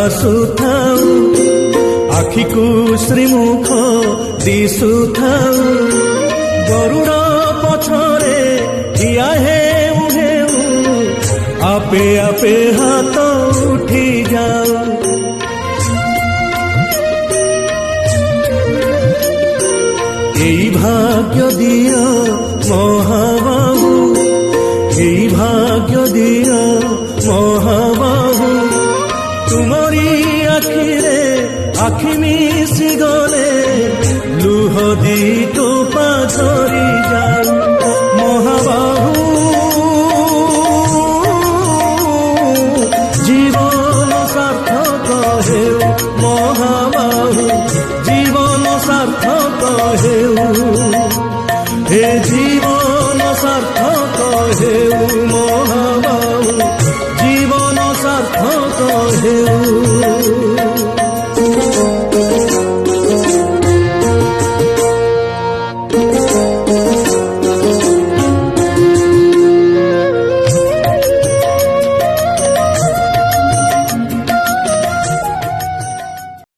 ଆସୁଥାଉ ଆଖିକୁ ଶ୍ରୀମୁଖ ଦିଶୁଥାଉ ଗରୁଡ଼ ପଛରେ ଠିଆ ହେଉ ହେଉ ଆପେ ଆପେ ହାତ ଉଠି ଯାଉ। এই ভাগ্য দিও মহাবাহু, এই ভাগ্য দিও মহাবাহু, তুমরি আখিরে আখি মিশি গলে লুহ দি টোপা ঝরি যাও। মহাবাহু জীবন সার্থক হেউ, মহাবাহু জীবন সার্থক হেউ, হে জীবন সার্থক হেউ মহাবাহু জীবন সার্থক হেউ।